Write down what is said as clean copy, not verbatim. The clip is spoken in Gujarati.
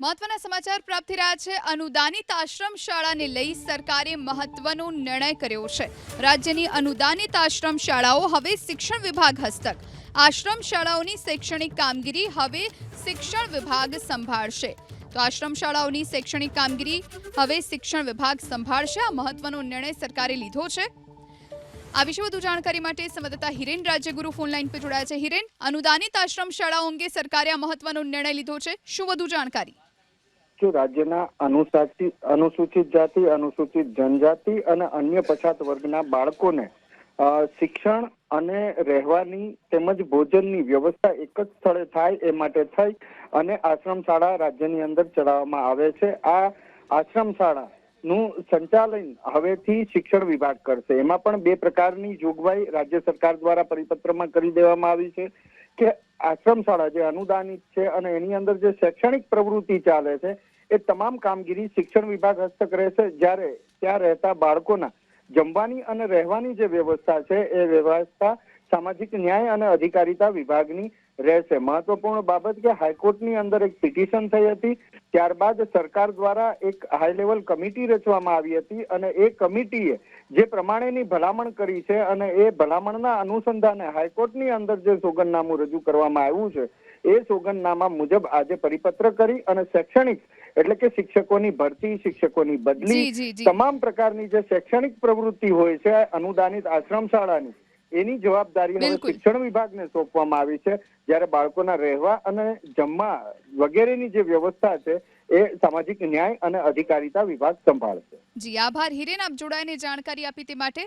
મહત્વના સમાચાર પ્રાપ્ત થઈ રહ્યા છે। અનુદાનિત આશ્રમ શાળાને લઈ સરકારે મહત્વનો નિર્ણય કર્યો છે। રાજ્યની અનુદાનિત આશ્રમ શાળાઓ હવે શિક્ષણ વિભાગ હસ્તક। આશ્રમ શાળાઓની શૈક્ષણિક કામગીરી હવે શિક્ષણ વિભાગ સંભાળશે। તો આશ્રમ શાળાઓની શૈક્ષણિક કામગીરી હવે શિક્ષણ વિભાગ સંભાળશે। આ મહત્વનો નિર્ણય સરકારે લીધો છે। આ વિશે વધુ જાણકારી માટે સંવાદદાતા હિરેન રાજ્યગુરુ ફોન લાઈન પર જોડાયા છે। હિરેન, અનુદાનિત આશ્રમ શાળાઓ અંગે સરકારે આ મહત્વનો નિર્ણય લીધો છે, શું વધુ જાણકારી? રાજ્યના અનુસૂચિત જાતિ, અનુસૂચિત જનજાતિ અને અન્ય પછાત વર્ગના બાળકોને શિક્ષણ અને રહેવાની તેમજ ભોજનની વ્યવસ્થા એક જ સ્થળે થાય એ માટે થઈ અને આશ્રમ શાળા રાજ્યની અંદર ચલાવવામાં આવે છે। આ આશ્રમ શાળાનું સંચાલન હવેથી શિક્ષણ વિભાગ કરશે। એમાં પણ બે પ્રકારની જોગવાઈ રાજ્ય સરકાર દ્વારા પરિપત્રમાં કરી દેવામાં આવી છે કે આશ્રમ શાળા જે અનુદાનિત છે અને એની અંદર જે શૈક્ષણિક પ્રવૃત્તિ ચાલે છે એ તમામ કામગીરી શિક્ષણ વિભાગ હસ્તક રહેશે। જ્યારે ત્યાં રહેતા બાળકોના જમવાની અને રહેવાની જે વ્યવસ્થા છે એ વ્યવસ્થા સામાજિક ન્યાય અને અધિકારીતા વિભાગની રહેશે। મહત્વપૂર્ણ બાબત કે હાઈકોર્ટની અંદર એક પિટિશન થઈ હતી, ત્યારબાદ સરકાર દ્વારા એક હાઈ લેવલ કમિટી રચવામાં આવી હતી અને એ કમિટીએ જે પ્રમાણેની ભલામણ કરી છે અને એ ભલામણના અનુસંધાને હાઈકોર્ટની અંદર જે સોગંદનામું રજૂ કરવામાં આવ્યું છે એ સોગંદનામા મુજબ આજે પરિપત્ર કરી અને શૈક્ષણિક એટલે કે શિક્ષકોની ભરતી, શિક્ષકોની બદલી, તમામ પ્રકારની જે શૈક્ષણિક પ્રવૃત્તિ હોય છે અનુદાનિત આશ્રમ શાળાની, એની જવાબદારી હવે શિક્ષણ વિભાગને સોંપવામાં આવી છે। જ્યારે બાળકોના રહેવા અને જમવા વગેરેની જે વ્યવસ્થા છે એ સામાજિક ન્યાય અને અધિકારીતા વિભાગ સંભાળશે। જી આભાર હિરેન, આપ જોડાઈને જાણકારી આપી તે માટે।